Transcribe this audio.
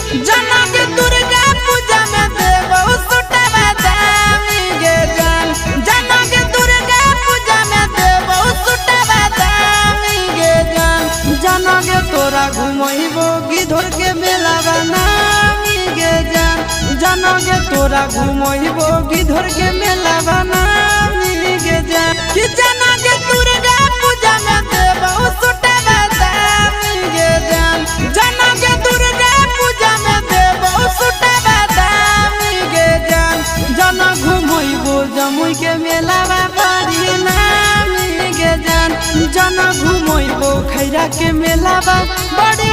जना के दुर्गा पूजा में देबो सुटवा दामी गे जान। जना के दुर्गा पूजा में देबो सुटवा दामी गे जान। जना के तोरा घुमइबो गिधर के मेला बनामी गे जान। जना के तोरा घुमइबो गिधर के मेला बनामी गे जान। कि जना के दुर्गा पूजा में देबो सुटवा दामी गे जान। जना के दुर्गा पूजा में देबो सुटवा दामी गे जान। जना घुमइबो जमुई के मेला बड़ी नामी गे जान। जना घुमइबो खैरा के मेला बड़ी